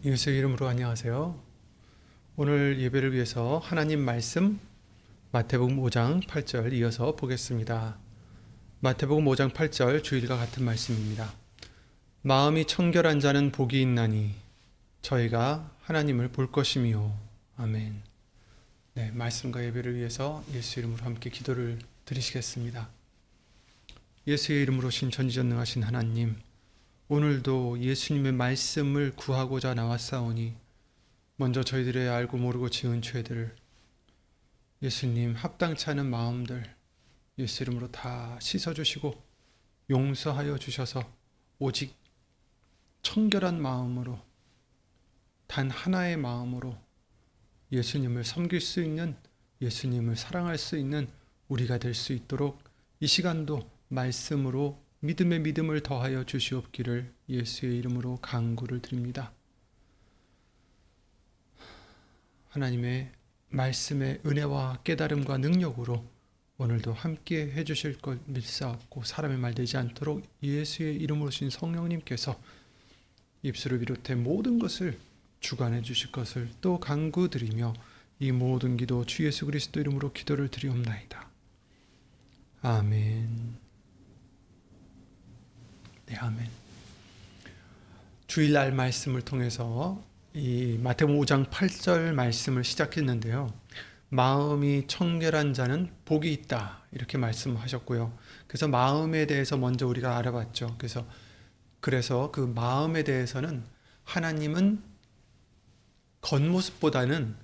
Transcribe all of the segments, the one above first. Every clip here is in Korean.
예수의 이름으로 안녕하세요. 오늘 예배를 위해서 하나님 말씀 마태복음 5장 8절 이어서 보겠습니다. 마태복음 5장 8절 주일과 같은 말씀입니다. 마음이 청결한 자는 복이 있나니 저희가 하나님을 볼 것이미요. 아멘. 네, 말씀과 예배를 위해서 예수 이름으로 함께 기도를 드리시겠습니다. 예수의 이름으로 신 전지전능하신 하나님, 오늘도 예수님의 말씀을 구하고자 나왔사오니 먼저 저희들의 알고 모르고 지은 죄들을 예수님 합당치 않은 마음들 예수 이름으로 다 씻어주시고 용서하여 주셔서 오직 청결한 마음으로 단 하나의 마음으로 예수님을 섬길 수 있는, 예수님을 사랑할 수 있는 우리가 될 수 있도록 이 시간도 말씀으로 믿음의 믿음을 더하여 주시옵기를 예수의 이름으로 간구를 드립니다. 하나님의 말씀의 은혜와 깨달음과 능력으로 오늘도 함께 해주실 것 믿사옵고 사람의 말 되지 않도록 예수의 이름으로 신 성령님께서 입술을 비롯해 모든 것을 주관해 주실 것을 또 간구드리며 이 모든 기도 주 예수 그리스도 이름으로 기도를 드리옵나이다. 아멘. 네, 아멘. 주일날 말씀을 통해서 이 마태복음 5장 8절 말씀을 시작했는데요. 마음이 청결한 자는 복이 있다 이렇게 말씀하셨고요. 그래서 마음에 대해서 먼저 우리가 알아봤죠. 그래서 그 마음에 대해서는 하나님은 겉모습보다는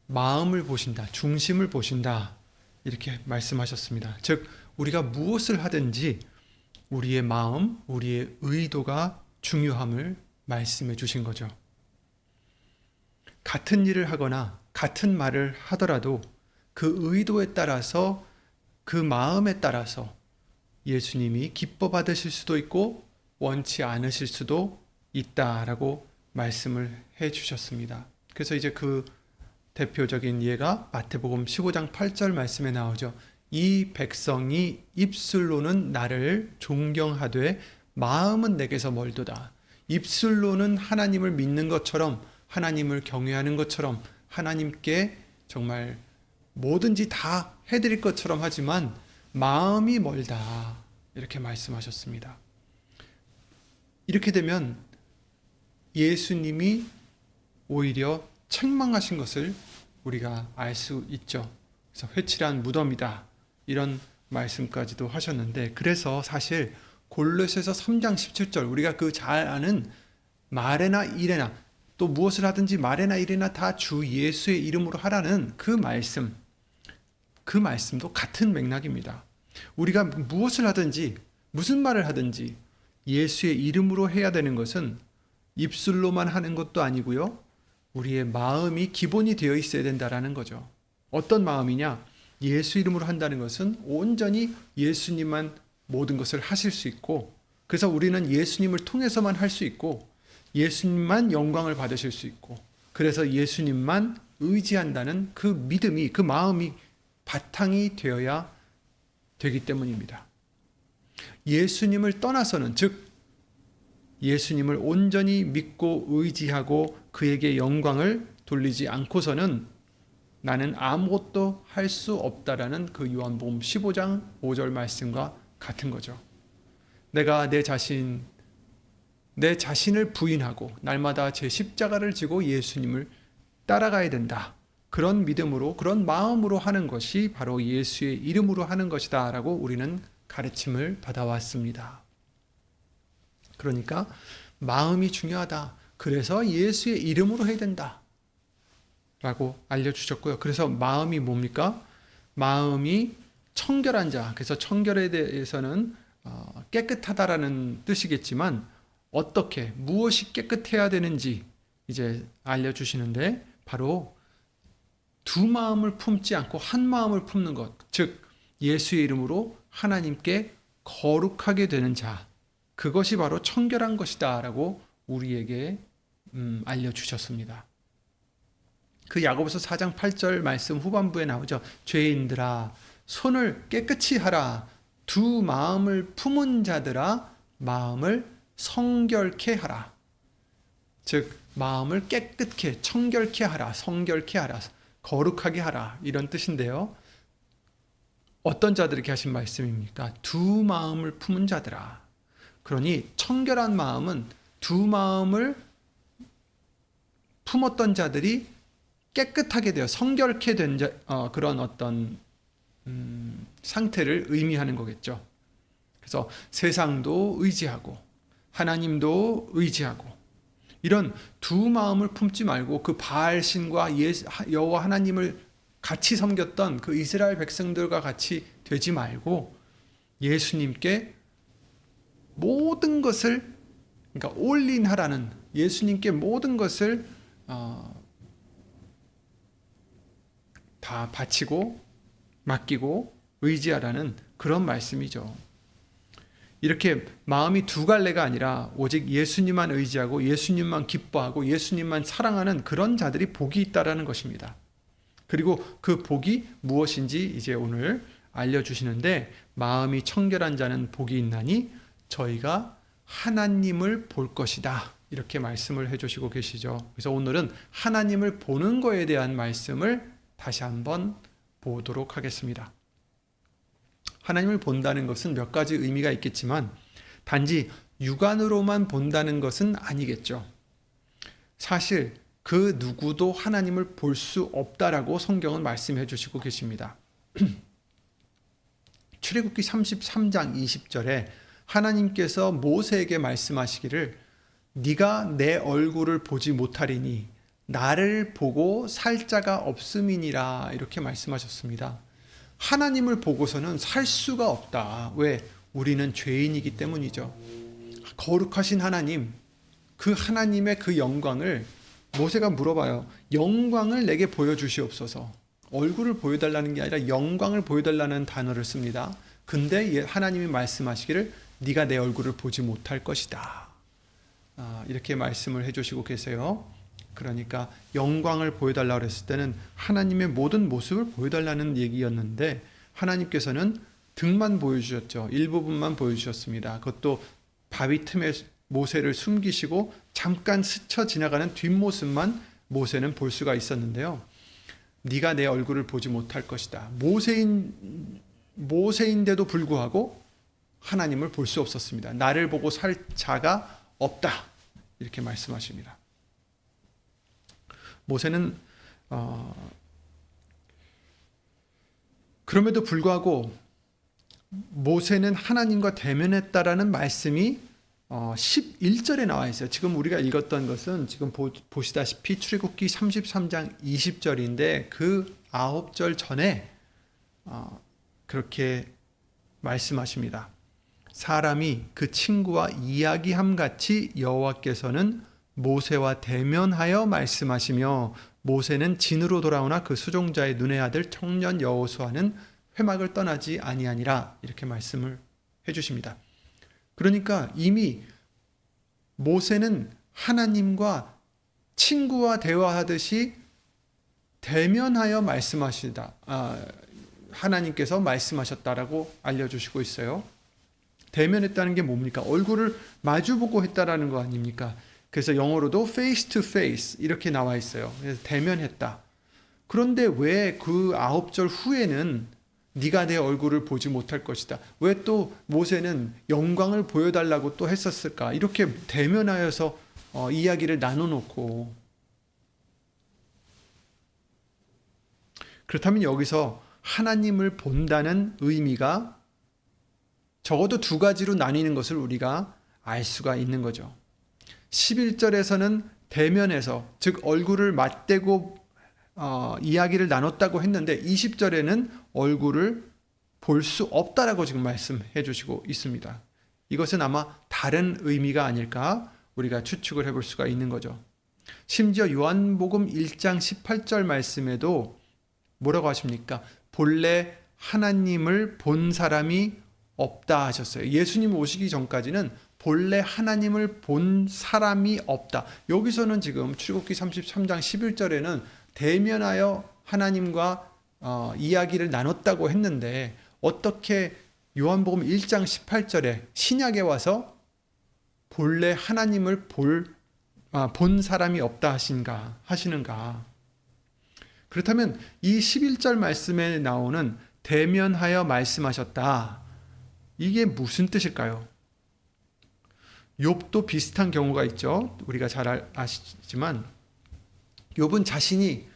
마음을 보신다, 중심을 보신다 이렇게 말씀하셨습니다. 즉 우리가 무엇을 하든지 우리의 마음, 우리의 의도가 중요함을 말씀해 주신 거죠. 같은 일을 하거나 같은 말을 하더라도 그 의도에 따라서, 그 마음에 따라서 예수님이 기뻐 받으실 수도 있고 원치 않으실 수도 있다라고 말씀을 해 주셨습니다. 그래서 이제 그 대표적인 예가 마태복음 15장 8절 말씀에 나오죠. 이 백성이 입술로는 나를 존경하되 마음은 내게서 멀도다. 입술로는 하나님을 믿는 것처럼, 하나님을 경외하는 것처럼, 하나님께 정말 뭐든지 다 해드릴 것처럼 하지만 마음이 멀다 이렇게 말씀하셨습니다. 이렇게 되면 예수님이 오히려 책망하신 것을 우리가 알 수 있죠. 그래서 회칠한 무덤이다 이런 말씀까지도 하셨는데, 그래서 사실 골로새서 3장 17절 우리가 그 잘 아는 말에나 일에나 또 무엇을 하든지 말에나 일에나 다 주 예수의 이름으로 하라는 그 말씀도 같은 맥락입니다. 우리가 무엇을 하든지 무슨 말을 하든지 예수의 이름으로 해야 되는 것은 입술로만 하는 것도 아니고요. 우리의 마음이 기본이 되어 있어야 된다라는 거죠. 어떤 마음이냐? 예수 이름으로 한다는 것은 온전히 예수님만 모든 것을 하실 수 있고, 그래서 우리는 예수님을 통해서만 할 수 있고 예수님만 영광을 받으실 수 있고, 그래서 예수님만 의지한다는 그 믿음이, 그 마음이 바탕이 되어야 되기 때문입니다. 예수님을 떠나서는, 즉 예수님을 온전히 믿고 의지하고 그에게 영광을 돌리지 않고서는 나는 아무것도 할 수 없다라는 그 요한복음 15장 5절 말씀과 같은 거죠. 내가 내 자신을 부인하고 날마다 제 십자가를 지고 예수님을 따라가야 된다. 그런 믿음으로, 그런 마음으로 하는 것이 바로 예수의 이름으로 하는 것이다 라고 우리는 가르침을 받아왔습니다. 그러니까 마음이 중요하다. 그래서 예수의 이름으로 해야 된다 라고 알려주셨고요. 그래서 마음이 뭡니까? 마음이 청결한 자. 그래서 청결에 대해서는 깨끗하다라는 뜻이겠지만 어떻게, 무엇이 깨끗해야 되는지 이제 알려주시는데, 바로 두 마음을 품지 않고 한 마음을 품는 것, 즉 예수의 이름으로 하나님께 거룩하게 되는 자, 그것이 바로 청결한 것이다 라고 우리에게 알려주셨습니다. 그 야고보서 4장 8절 말씀 후반부에 나오죠. 죄인들아 손을 깨끗이 하라. 두 마음을 품은 자들아 마음을 성결케 하라. 즉 마음을 깨끗게 청결케 하라, 성결케 하라, 거룩하게 하라 이런 뜻인데요. 어떤 자들에게 하신 말씀입니까? 두 마음을 품은 자들아. 그러니 청결한 마음은 두 마음을 품었던 자들이 깨끗하게 되어 성결케 된 그런 어떤 상태를 의미하는 거겠죠. 그래서 세상도 의지하고 하나님도 의지하고 이런 두 마음을 품지 말고 그 바알신과 여호와 하나님을 같이 섬겼던 그 이스라엘 백성들과 같이 되지 말고 예수님께 모든 것을, 그러니까 올인하라는, 예수님께 모든 것을 다 바치고 맡기고 의지하라는 그런 말씀이죠. 이렇게 마음이 두 갈래가 아니라 오직 예수님만 의지하고 예수님만 기뻐하고 예수님만 사랑하는 그런 자들이 복이 있다라는 것입니다. 그리고 그 복이 무엇인지 이제 오늘 알려주시는데, 마음이 청결한 자는 복이 있나니 저희가 하나님을 볼 것이다, 이렇게 말씀을 해주시고 계시죠. 그래서 오늘은 하나님을 보는 거에 대한 말씀을 다시 한번 보도록 하겠습니다. 하나님을 본다는 것은 몇 가지 의미가 있겠지만 단지 육안으로만 본다는 것은 아니겠죠. 사실 그 누구도 하나님을 볼 수 없다라고 성경은 말씀해 주시고 계십니다. 출애굽기 33장 20절에 하나님께서 모세에게 말씀하시기를 네가 내 얼굴을 보지 못하리니 나를 보고 살 자가 없음이니라, 이렇게 말씀하셨습니다. 하나님을 보고서는 살 수가 없다. 왜? 우리는 죄인이기 때문이죠. 거룩하신 하나님, 그 하나님의 그 영광을 모세가 물어봐요. 영광을 내게 보여주시옵소서. 얼굴을 보여달라는 게 아니라 영광을 보여달라는 단어를 씁니다. 근데 하나님이 말씀하시기를 네가 내 얼굴을 보지 못할 것이다, 이렇게 말씀을 해주시고 계세요. 그러니까 영광을 보여달라고 했을 때는 하나님의 모든 모습을 보여달라는 얘기였는데 하나님께서는 등만 보여주셨죠. 일부분만 보여주셨습니다. 그것도 바위 틈에 모세를 숨기시고 잠깐 스쳐 지나가는 뒷모습만 모세는 볼 수가 있었는데요. 네가 내 얼굴을 보지 못할 것이다. 모세인데도 불구하고 하나님을 볼 수 없었습니다. 나를 보고 살 자가 없다, 이렇게 말씀하십니다. 모세는 그럼에도 불구하고 모세는 하나님과 대면했다라는 말씀이 11절에 나와 있어요. 지금 우리가 읽었던 것은 지금 보시다시피 출애굽기 33장 20절인데 그 9절 전에 그렇게 말씀하십니다. 사람이 그 친구와 이야기함 같이 여호와께서는 모세와 대면하여 말씀하시며 모세는 진으로 돌아오나 그 수종자의 눈의 아들 청년 여호수아는 회막을 떠나지 아니하니라, 이렇게 말씀을 해주십니다. 그러니까 이미 모세는 하나님과 친구와 대화하듯이 대면하여 말씀하시다, 하나님께서 말씀하셨다라고 알려주시고 있어요. 대면했다는 게 뭡니까? 얼굴을 마주보고 했다라는 거 아닙니까? 그래서 영어로도 face to face 이렇게 나와 있어요. 그래서 대면했다. 그런데 왜 그 9절 후에는 네가 내 얼굴을 보지 못할 것이다, 왜 또 모세는 영광을 보여달라고 또 했었을까? 이렇게 대면하여서 이야기를 나눠놓고, 그렇다면 여기서 하나님을 본다는 의미가 적어도 두 가지로 나뉘는 것을 우리가 알 수가 있는 거죠. 11절에서는 대면해서, 즉 얼굴을 맞대고 이야기를 나눴다고 했는데 20절에는 얼굴을 볼 수 없다라고 지금 말씀해 주시고 있습니다. 이것은 아마 다른 의미가 아닐까 우리가 추측을 해볼 수가 있는 거죠. 심지어 요한복음 1장 18절 말씀에도 뭐라고 하십니까? 본래 하나님을 본 사람이 없다 하셨어요. 예수님 오시기 전까지는 본래 하나님을 본 사람이 없다. 여기서는 지금 출애굽기 33장 11절에는 대면하여 하나님과 이야기를 나눴다고 했는데 어떻게 요한복음 1장 18절에 신약에 와서 본래 하나님을 본 사람이 없다 하시는가? 그렇다면 이 11절 말씀에 나오는 대면하여 말씀하셨다. 이게 무슨 뜻일까요? 욥도 비슷한 경우가 있죠. 우리가 잘 아시지만 욥은 자신이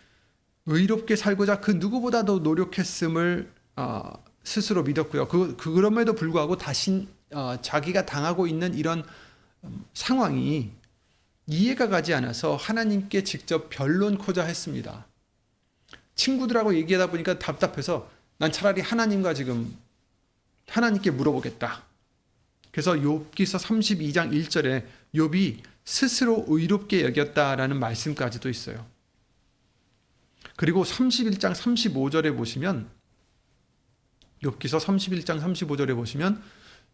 의롭게 살고자 그 누구보다도 노력했음을 스스로 믿었고요. 그럼에도 불구하고 자기가 당하고 있는 이런 상황이 이해가 가지 않아서 하나님께 직접 변론코자 했습니다. 친구들하고 얘기하다 보니까 답답해서 난 차라리 하나님께 물어보겠다. 그래서 욥기서 32장 1절에 욥이 스스로 의롭게 여겼다라는 말씀까지도 있어요. 그리고 31장 35절에 보시면 욥기서 31장 35절에 보시면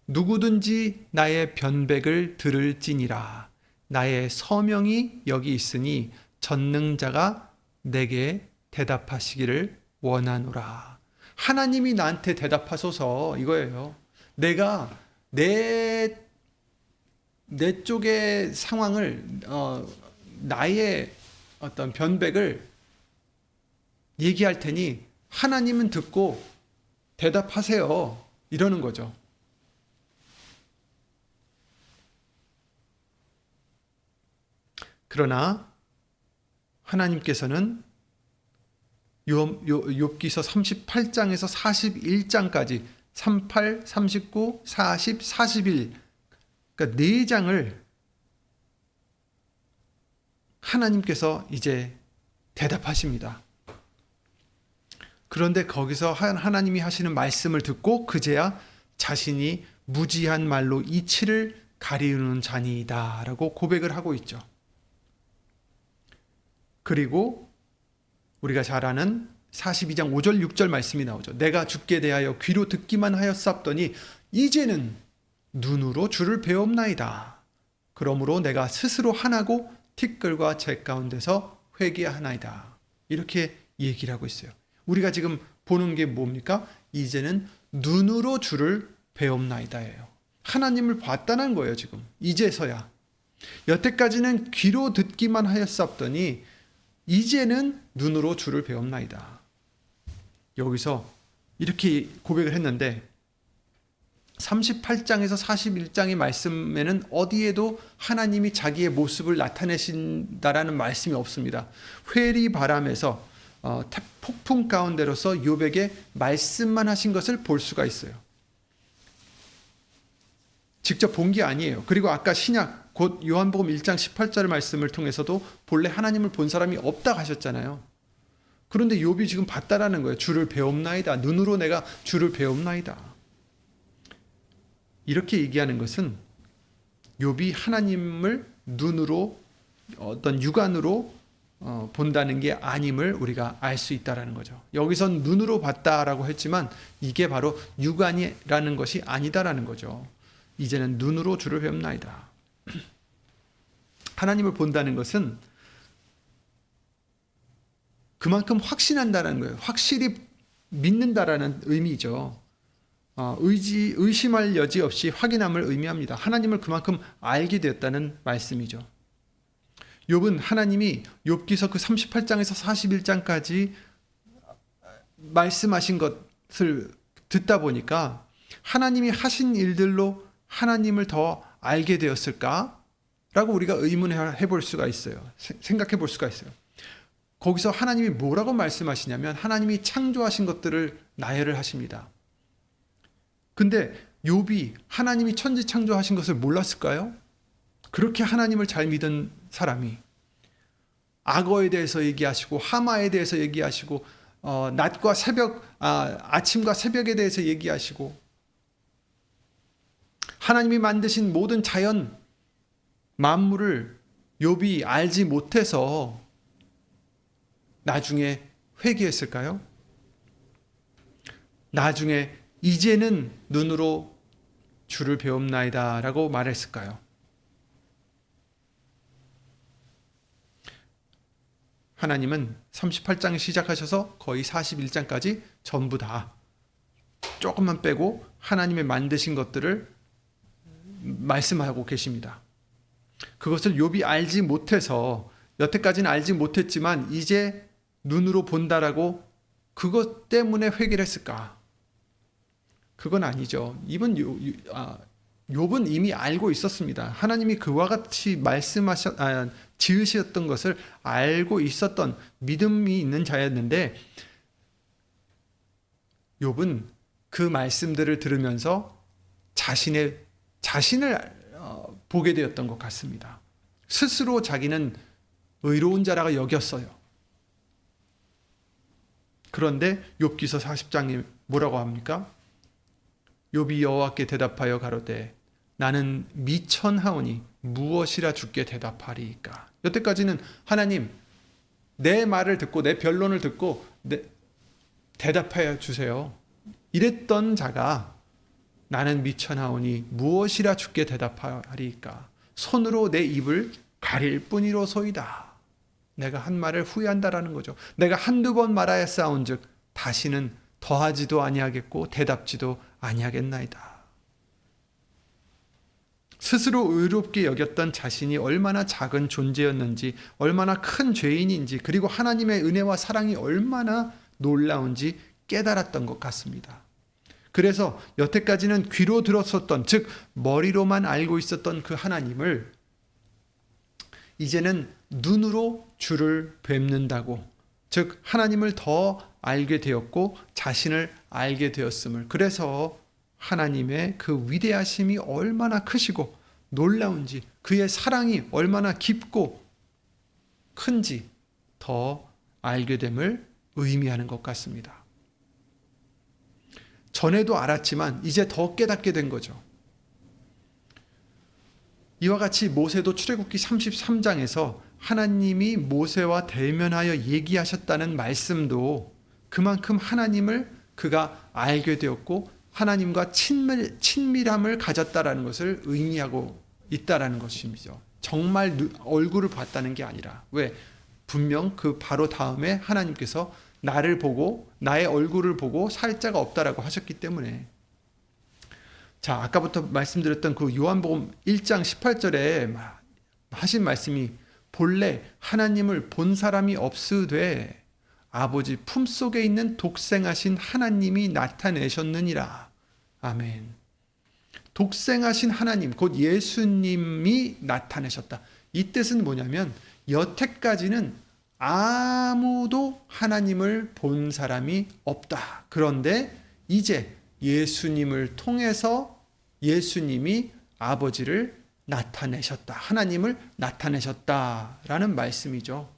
누구든지 나의 변백을 들을지니라 나의 서명이 여기 있으니 전능자가 내게 대답하시기를 원하노라. 하나님이 나한테 대답하소서 이거예요. 내가 내 쪽의 상황을 나의 어떤 변백을 얘기할 테니 하나님은 듣고 대답하세요. 이러는 거죠. 그러나 하나님께서는 욥기서 38장에서 41장까지 38, 39, 40, 41 그러니까 4장을 하나님께서 이제 대답하십니다. 그런데 거기서 하나님이 하시는 말씀을 듣고 그제야 자신이 무지한 말로 이치를 가리우는 자니이다 라고 고백을 하고 있죠. 그리고 우리가 잘 아는 42장 5절 6절 말씀이 나오죠. 내가 주께 대하여 귀로 듣기만 하였사옵더니 이제는 눈으로 주를 배옵나이다. 그러므로 내가 스스로 하나고 티끌과 재 가운데서 회개하나이다. 이렇게 얘기를 하고 있어요. 우리가 지금 보는 게 뭡니까? 이제는 눈으로 주를 배옵나이다예요. 하나님을 봤다는 거예요. 지금 이제서야. 여태까지는 귀로 듣기만 하였사옵더니 이제는 눈으로 주를 배옵나이다. 여기서 이렇게 고백을 했는데 38장에서 41장의 말씀에는 어디에도 하나님이 자기의 모습을 나타내신다라는 말씀이 없습니다. 회리 바람에서 폭풍 가운데로서 욥에게 말씀만 하신 것을 볼 수가 있어요. 직접 본 게 아니에요. 그리고 아까 신약 곧 요한복음 1장 18절 말씀을 통해서도 본래 하나님을 본 사람이 없다 하셨잖아요. 그런데 욥이 지금 봤다라는 거예요. 주를 배옵나이다. 눈으로 내가 주를 배옵나이다. 이렇게 얘기하는 것은 욥이 하나님을 눈으로 어떤 육안으로 본다는 게 아님을 우리가 알 수 있다라는 거죠. 여기선 눈으로 봤다라고 했지만 이게 바로 육안이라는 것이 아니다라는 거죠. 이제는 눈으로 주를 배웁나이다. 하나님을 본다는 것은 그만큼 확신한다는 거예요. 확실히 믿는다라는 의미죠. 의심할 여지 없이 확인함을 의미합니다. 하나님을 그만큼 알게 되었다는 말씀이죠. 욥은 하나님이 욥기서 그 38장에서 41장까지 말씀하신 것을 듣다 보니까 하나님이 하신 일들로 하나님을 더 알게 되었을까? 라고 우리가 의문해 볼 수가 있어요. 생각해 볼 수가 있어요. 거기서 하나님이 뭐라고 말씀하시냐면 하나님이 창조하신 것들을 나열을 하십니다. 근데 욥이 하나님이 천지 창조하신 것을 몰랐을까요? 그렇게 하나님을 잘 믿은 사람이 악어에 대해서 얘기하시고 하마에 대해서 얘기하시고 낮과 새벽, 아침과 새벽에 대해서 얘기하시고 하나님이 만드신 모든 자연 만물을 욥이 알지 못해서 나중에 회개했을까요? 나중에 이제는 눈으로 주를 배웁나이다 라고 말했을까요? 하나님은 38장에 시작하셔서 거의 41장까지 전부 다 조금만 빼고 하나님의 만드신 것들을 말씀하고 계십니다. 그것을 욥이 알지 못해서 여태까지는 알지 못했지만 이제 눈으로 본다라고 그것 때문에 회개를 했을까? 그건 아니죠. 욥은 이미 알고 있었습니다. 하나님이 그와 같이 지으셨던 것을 알고 있었던 믿음이 있는 자였는데 욥은 그 말씀들을 들으면서 자신을 보게 되었던 것 같습니다. 스스로 자기는 의로운 자라고 여겼어요. 그런데 욥기서 40장에 뭐라고 합니까? 욥이 여호와께 대답하여 가로되 나는 미천하오니 무엇이라 주께 대답하리이까. 여태까지는 하나님 내 말을 듣고 내 변론을 듣고 대답하여 주세요. 이랬던 자가 나는 미천하오니 무엇이라 주께 대답하리이까. 손으로 내 입을 가릴 뿐이로소이다. 내가 한 말을 후회한다라는 거죠. 내가 한두 번 말하였사온즉 다시는 더하지도 아니하겠고 대답지도 아니하겠나이다. 스스로 의롭게 여겼던 자신이 얼마나 작은 존재였는지, 얼마나 큰 죄인인지, 그리고 하나님의 은혜와 사랑이 얼마나 놀라운지 깨달았던 것 같습니다. 그래서 여태까지는 귀로 들었었던, 즉 머리로만 알고 있었던 그 하나님을 이제는 눈으로 주를 뵙는다고, 즉 하나님을 더 알게 되었고 자신을 알게 되었음을, 그래서 하나님의 그 위대하심이 얼마나 크시고 놀라운지, 그의 사랑이 얼마나 깊고 큰지 더 알게 됨을 의미하는 것 같습니다. 전에도 알았지만 이제 더 깨닫게 된 거죠. 이와 같이 모세도 출애굽기 33장에서 하나님이 모세와 대면하여 얘기하셨다는 말씀도 그만큼 하나님을 그가 알게 되었고 하나님과 친밀함을 가졌다라는 것을 의미하고 있다라는 것이죠. 정말 얼굴을 봤다는 게 아니라, 왜? 분명 그 바로 다음에 하나님께서 나를 보고 나의 얼굴을 보고 살 자가 없다라고 하셨기 때문에. 자, 아까부터 말씀드렸던 그 요한복음 1장 18절에 하신 말씀이 본래 하나님을 본 사람이 없으되 아버지 품속에 있는 독생하신 하나님이 나타내셨느니라. 아멘. 독생하신 하나님, 곧 예수님이 나타내셨다. 이 뜻은 뭐냐면 여태까지는 아무도 하나님을 본 사람이 없다. 그런데 이제 예수님을 통해서 예수님이 아버지를 나타내셨다. 하나님을 나타내셨다라는 말씀이죠.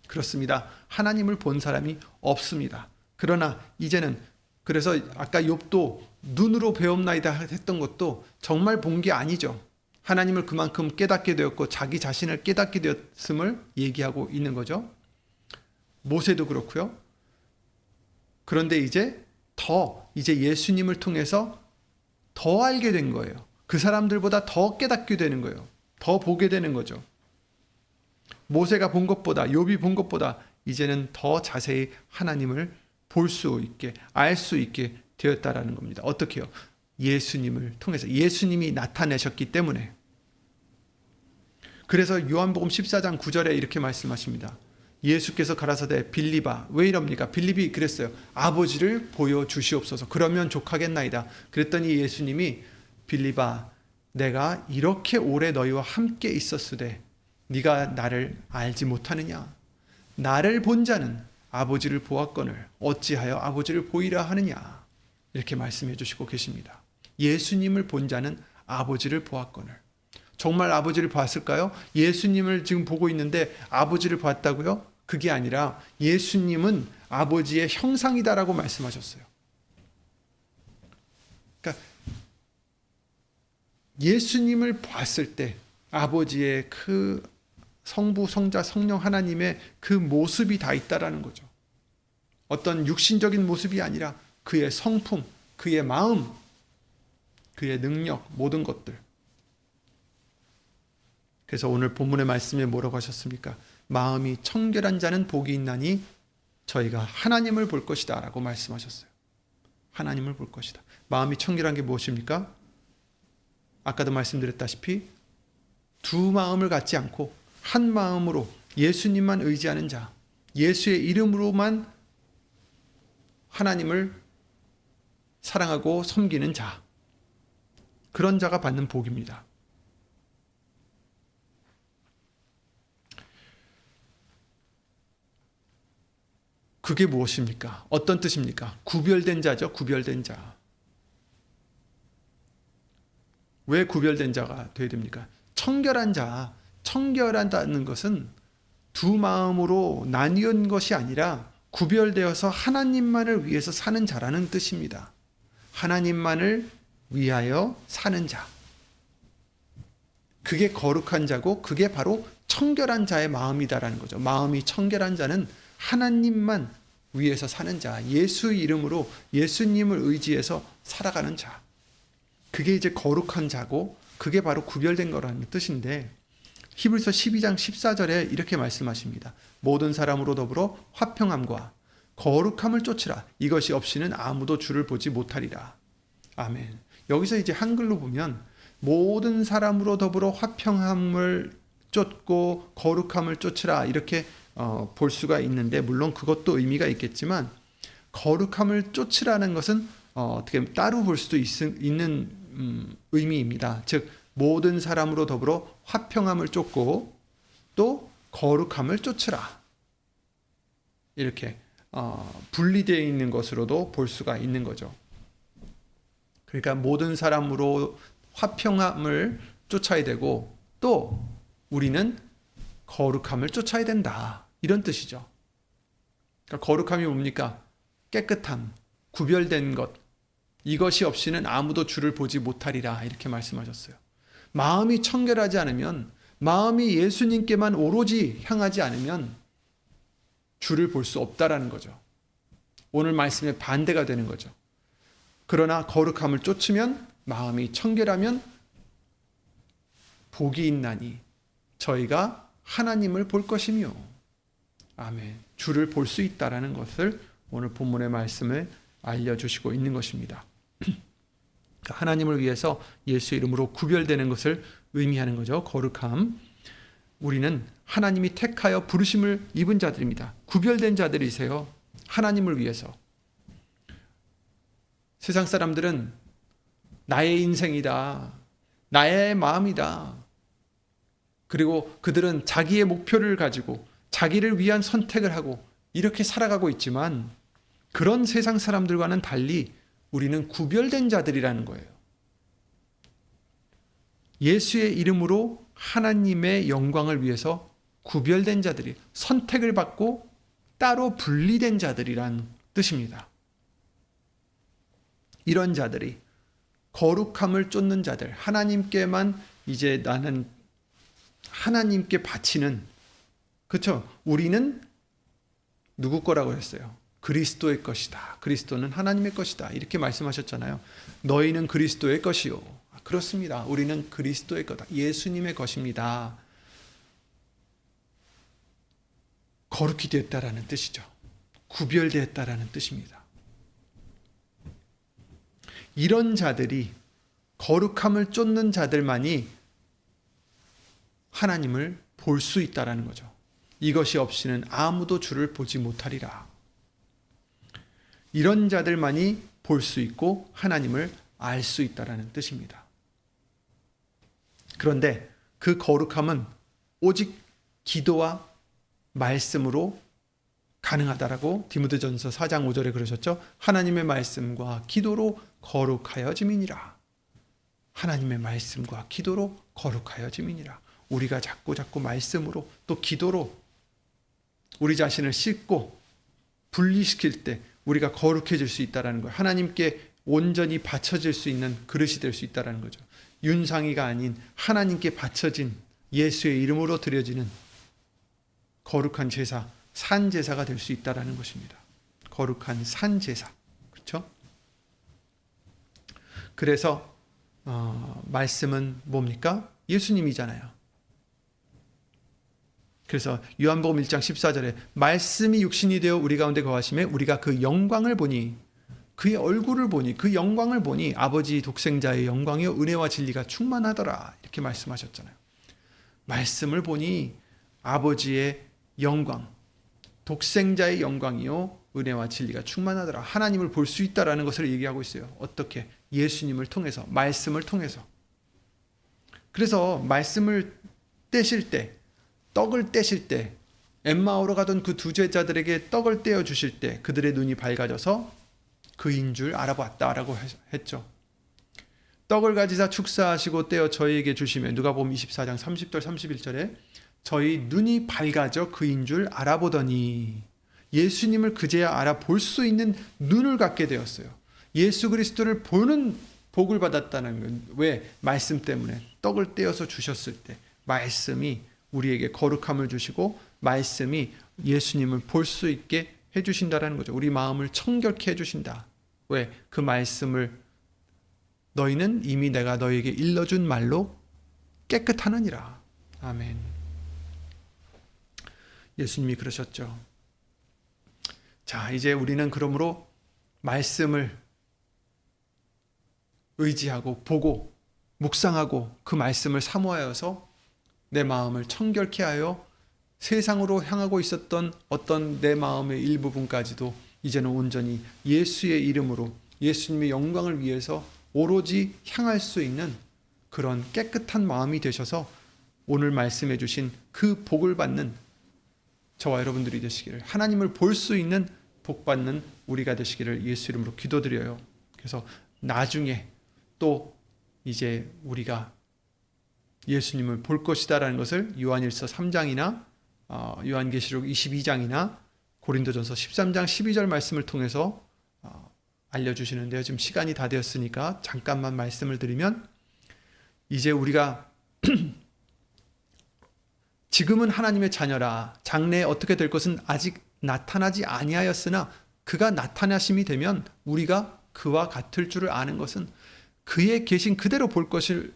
그렇습니다. 하나님을 본 사람이 없습니다. 그러나 이제는, 그래서 아까 욥도 눈으로 배움나이다 했던 것도 정말 본 게 아니죠. 하나님을 그만큼 깨닫게 되었고 자기 자신을 깨닫게 되었음을 얘기하고 있는 거죠. 모세도 그렇고요. 그런데 이제 예수님을 통해서 더 알게 된 거예요. 그 사람들보다 더 깨닫게 되는 거예요. 더 보게 되는 거죠. 모세가 본 것보다, 욥이 본 것보다 이제는 더 자세히 하나님을 볼 수 있게, 알 수 있게 되었다라는 겁니다. 어떻게요? 예수님을 통해서, 예수님이 나타내셨기 때문에. 그래서 요한복음 14장 9절에 이렇게 말씀하십니다. 예수께서 가라사대 빌립아, 왜 이럽니까? 빌립이 그랬어요. 아버지를 보여주시옵소서. 그러면 족하겠나이다. 그랬더니 예수님이 빌립아, 내가 이렇게 오래 너희와 함께 있었으되 네가 나를 알지 못하느냐? 나를 본 자는 아버지를 보았거늘 어찌하여 아버지를 보이라 하느냐? 이렇게 말씀해 주시고 계십니다. 예수님을 본 자는 아버지를 보았거늘. 정말 아버지를 봤을까요? 예수님을 지금 보고 있는데 아버지를 봤다고요? 그게 아니라 예수님은 아버지의 형상이다라고 말씀하셨어요. 그러니까 예수님을 봤을 때 아버지의 그 성부, 성자, 성령 하나님의 그 모습이 다 있다라는 거죠. 어떤 육신적인 모습이 아니라 그의 성품, 그의 마음, 그의 능력, 모든 것들. 그래서 오늘 본문의 말씀에 뭐라고 하셨습니까? 마음이 청결한 자는 복이 있나니 저희가 하나님을 볼 것이다 라고 말씀하셨어요. 하나님을 볼 것이다. 마음이 청결한 게 무엇입니까? 아까도 말씀드렸다시피 두 마음을 갖지 않고 한 마음으로 예수님만 의지하는 자, 예수의 이름으로만 하나님을 사랑하고 섬기는 자, 그런 자가 받는 복입니다. 그게 무엇입니까? 어떤 뜻입니까? 구별된 자죠. 구별된 자. 왜 구별된 자가 되어야 됩니까? 청결한 자, 청결한다는 것은 두 마음으로 나뉘은 것이 아니라 구별되어서 하나님만을 위해서 사는 자라는 뜻입니다. 하나님만을 위하여 사는 자. 그게 거룩한 자고 그게 바로 청결한 자의 마음이다라는 거죠. 마음이 청결한 자는 하나님만 위해서 사는 자, 예수 이름으로 예수님을 의지해서 살아가는 자. 그게 이제 거룩한 자고 그게 바로 구별된 거라는 뜻인데, 히브리서 12장 14절에 이렇게 말씀하십니다. 모든 사람으로 더불어 화평함과 거룩함을 쫓으라. 이것이 없이는 아무도 주를 보지 못하리라. 아멘. 여기서 이제 한글로 보면 모든 사람으로 더불어 화평함을 쫓고 거룩함을 쫓으라 이렇게 볼 수가 있는데, 물론 그것도 의미가 있겠지만 거룩함을 쫓으라는 것은 어떻게 따로 볼 수도 있는 의미입니다. 즉 모든 사람으로 더불어 화평함을 쫓고 또 거룩함을 쫓으라. 이렇게 분리되어 있는 것으로도 볼 수가 있는 거죠. 그러니까 모든 사람으로 화평함을 쫓아야 되고 또 우리는 거룩함을 쫓아야 된다. 이런 뜻이죠. 그러니까 거룩함이 뭡니까? 깨끗함, 구별된 것. 이것이 없이는 아무도 주를 보지 못하리라. 이렇게 말씀하셨어요. 마음이 청결하지 않으면, 마음이 예수님께만 오로지 향하지 않으면 주를 볼 수 없다라는 거죠. 오늘 말씀의 반대가 되는 거죠. 그러나 거룩함을 쫓으면, 마음이 청결하면 복이 있나니 저희가 하나님을 볼 것이며, 아멘. 주를 볼 수 있다라는 것을 오늘 본문의 말씀을 알려주시고 있는 것입니다. 하나님을 위해서 예수 이름으로 구별되는 것을 의미하는 거죠. 거룩함. 우리는 하나님이 택하여 부르심을 입은 자들입니다. 구별된 자들이세요. 하나님을 위해서. 세상 사람들은 나의 인생이다, 나의 마음이다, 그리고 그들은 자기의 목표를 가지고 자기를 위한 선택을 하고 이렇게 살아가고 있지만, 그런 세상 사람들과는 달리 우리는 구별된 자들이라는 거예요. 예수의 이름으로 하나님의 영광을 위해서 구별된 자들이, 선택을 받고 따로 분리된 자들이란 뜻입니다. 이런 자들이, 거룩함을 쫓는 자들, 하나님께만 이제 나는 하나님께 바치는, 그렇죠? 우리는 누구 거라고 했어요? 그리스도의 것이다. 그리스도는 하나님의 것이다. 이렇게 말씀하셨잖아요. 너희는 그리스도의 것이요. 그렇습니다. 우리는 그리스도의 거다. 예수님의 것입니다. 거룩히 되었다라는 뜻이죠. 구별되었다라는 뜻입니다. 이런 자들이, 거룩함을 쫓는 자들만이 하나님을 볼 수 있다라는 거죠. 이것이 없이는 아무도 주를 보지 못하리라. 이런 자들만이 볼 수 있고 하나님을 알 수 있다라는 뜻입니다. 그런데 그 거룩함은 오직 기도와 말씀으로 가능하다라고 디모데전서 4장 5절에 그러셨죠. 하나님의 말씀과 기도로 거룩하여짐이니라. 하나님의 말씀과 기도로 거룩하여짐이니라. 우리가 자꾸 말씀으로 또 기도로 우리 자신을 씻고 분리시킬 때 우리가 거룩해질 수 있다는 거예요. 하나님께 온전히 바쳐질 수 있는 그릇이 될 수 있다는 거죠. 윤상이가 아닌 하나님께 바쳐진 예수의 이름으로 드려지는 거룩한 제사, 산제사가 될 수 있다는 것입니다. 거룩한 산제사. 그렇죠? 그래서 말씀은 뭡니까? 예수님이잖아요. 그래서 요한복음 1장 14절에 말씀이 육신이 되어 우리 가운데 거하심에 우리가 그 영광을 보니, 그의 얼굴을 보니, 그 영광을 보니 아버지 독생자의 영광이요 은혜와 진리가 충만하더라. 이렇게 말씀하셨잖아요. 말씀을 보니 아버지의 영광, 독생자의 영광이요 은혜와 진리가 충만하더라. 하나님을 볼 수 있다라는 것을 얘기하고 있어요. 어떻게? 예수님을 통해서, 말씀을 통해서. 그래서 말씀을 떼실 때, 떡을 떼실 때, 엠마오로 가던 그 두 제자들에게 떡을 떼어 주실 때 그들의 눈이 밝아져서 그인 줄 알아봤다라고 했죠. 떡을 가지사 축사하시고 떼어 저희에게 주시며, 누가복음 24장 30절 31절에 저희 눈이 밝아져 그인 줄 알아보더니, 예수님을 그제야 알아볼 수 있는 눈을 갖게 되었어요. 예수 그리스도를 보는 복을 받았다는 건 왜? 말씀 때문에. 떡을 떼어서 주셨을 때 말씀이 우리에게 거룩함을 주시고 말씀이 예수님을 볼 수 있게 해주신다라는 거죠. 우리 마음을 청결케 해주신다. 왜? 그 말씀을 너희는 이미 내가 너희에게 일러준 말로 깨끗하느니라. 아멘. 예수님이 그러셨죠. 자, 이제 우리는 그러므로 말씀을 의지하고 보고 묵상하고 그 말씀을 사모하여서 내 마음을 청결케 하여 세상으로 향하고 있었던 어떤 내 마음의 일부분까지도 이제는 온전히 예수의 이름으로 예수님의 영광을 위해서 오로지 향할 수 있는 그런 깨끗한 마음이 되셔서 오늘 말씀해 주신 그 복을 받는 저와 여러분들이 되시기를, 하나님을 볼 수 있는 복 받는 우리가 되시기를 예수 이름으로 기도드려요. 그래서 나중에 또 이제 우리가 예수님을 볼 것이다라는 것을 요한일서 3장이나 요한계시록 22장이나 고린도전서 13장 12절 말씀을 통해서 알려주시는데요. 지금 시간이 다 되었으니까 잠깐만 말씀을 드리면, 이제 우리가 지금은 하나님의 자녀라. 장래에 어떻게 될 것은 아직 나타나지 아니하였으나 그가 나타나심이 되면 우리가 그와 같을 줄을 아는 것은 그의 계신 그대로 볼 것을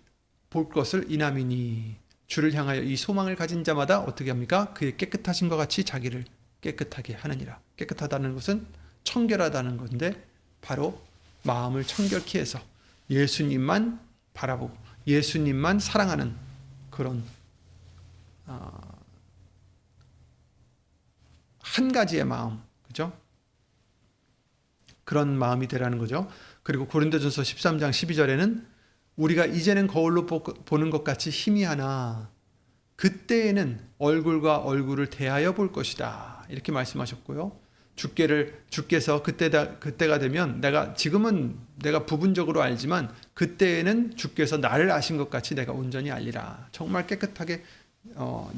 인함이니, 주를 향하여 이 소망을 가진 자마다 어떻게 합니까? 그의 깨끗하신 것 같이 자기를 깨끗하게 하느니라. 깨끗하다는 것은 청결하다는 건데, 바로 마음을 청결케 해서 예수님만 바라보고 예수님만 사랑하는 그런 한 가지의 마음, 그죠? 그런 마음이 되라는 거죠. 그리고 고린도전서 13장 12절에는 우리가 이제는 거울로 보는 것 같이 희미하나 그때에는 얼굴과 얼굴을 대하여 볼 것이다, 이렇게 말씀하셨고요. 주께서 그때가 되면 지금은 내가 부분적으로 알지만 그때에는 주께서 나를 아신 것 같이 내가 온전히 알리라. 정말 깨끗하게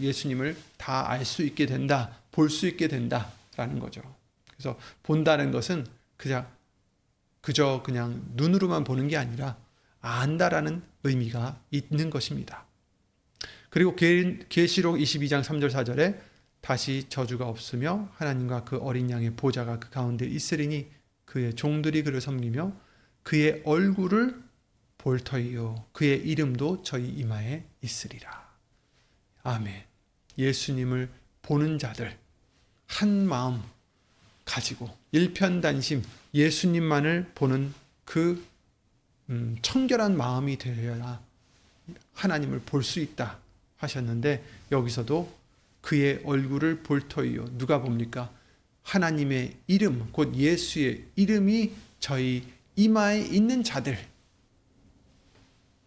예수님을 다 알 수 있게 된다, 볼 수 있게 된다라는 거죠. 그래서 본다는 것은 그저 그냥 눈으로만 보는 게 아니라 안다라는 의미가 있는 것입니다. 그리고 계시록 22장 3절 4절에 다시 저주가 없으며 하나님과 그 어린 양의 보좌가 그 가운데 있으리니 그의 종들이 그를 섬기며 그의 얼굴을 볼 터이요 그의 이름도 저희 이마에 있으리라. 아멘. 예수님을 보는 자들 한 마음 가지고 일편단심 예수님만을 보는 그 청결한 마음이 되어야 하나님을 볼 수 있다 하셨는데, 여기서도 그의 얼굴을 볼 터이요. 누가 봅니까? 하나님의 이름, 곧 예수의 이름이 저희 이마에 있는 자들,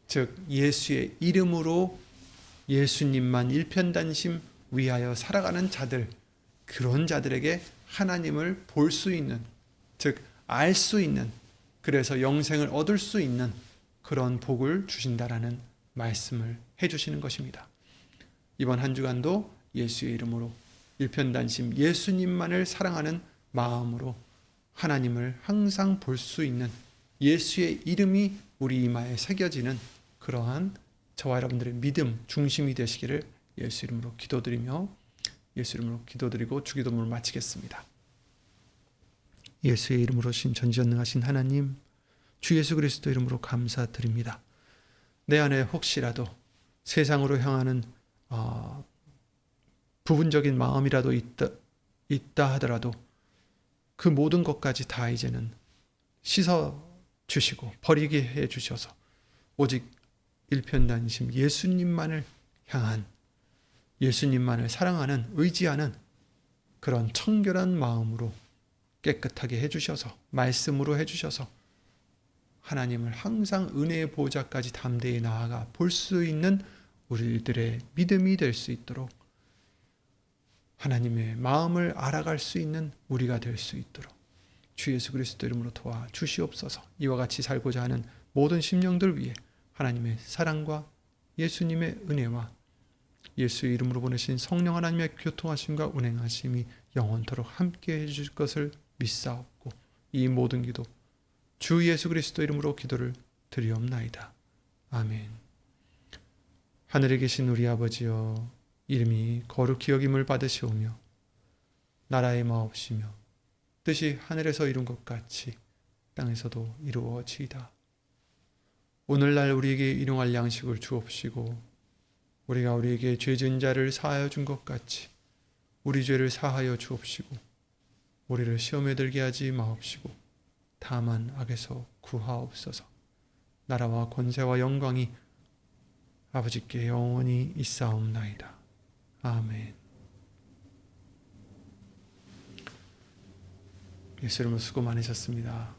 즉 예수의 이름으로 예수님만 일편단심 위하여 살아가는 자들, 그런 자들에게 하나님을 볼 수 있는, 즉 알 수 있는, 그래서 영생을 얻을 수 있는 그런 복을 주신다라는 말씀을 해주시는 것입니다. 이번 한 주간도 예수의 이름으로 일편단심 예수님만을 사랑하는 마음으로 하나님을 항상 볼 수 있는, 예수의 이름이 우리 이마에 새겨지는 그러한 저와 여러분들의 믿음 중심이 되시기를 예수 이름으로 기도드리며 예수 이름으로 기도드리고 주기도문을 마치겠습니다. 예수의 이름으로 신 전지전능하신 하나님, 주 예수 그리스도 이름으로 감사드립니다. 내 안에 혹시라도 세상으로 향하는 부분적인 마음이라도 있다 하더라도 그 모든 것까지 다 이제는 씻어 주시고 버리게 해 주셔서 오직 일편단심 예수님만을 향한 예수님만을 사랑하는, 의지하는 그런 청결한 마음으로 깨끗하게 해주셔서, 말씀으로 해주셔서 하나님을 항상 은혜의 보좌까지 담대히 나아가 볼 수 있는 우리들의 믿음이 될 수 있도록, 하나님의 마음을 알아갈 수 있는 우리가 될 수 있도록 주 예수 그리스도 이름으로 도와 주시옵소서. 이와 같이 살고자 하는 모든 심령들 위해 하나님의 사랑과 예수님의 은혜와 예수 이름으로 보내신 성령 하나님의 교통하심과 운행하심이 영원토록 함께해 주실 것을 믿사옵고, 이 모든 기도 주 예수 그리스도 이름으로 기도를 드리옵나이다. 아멘. 하늘에 계신 우리 아버지여, 이름이 거룩히 여김을 받으시오며 나라의 마옵시며 뜻이 하늘에서 이룬 것 같이 땅에서도 이루어지이다. 오늘날 우리에게 일용할 양식을 주옵시고, 우리가 우리에게 죄 지은 자를 사하여 준 것 같이 우리 죄를 사하여 주옵시고, 우리를 시험에 들게 하지 마옵시고 다만 악에서 구하옵소서. 나라와 권세와 영광이 아버지께 영원히 있사옵나이다. 아멘. 예수 이름으로 수고 많으셨습니다.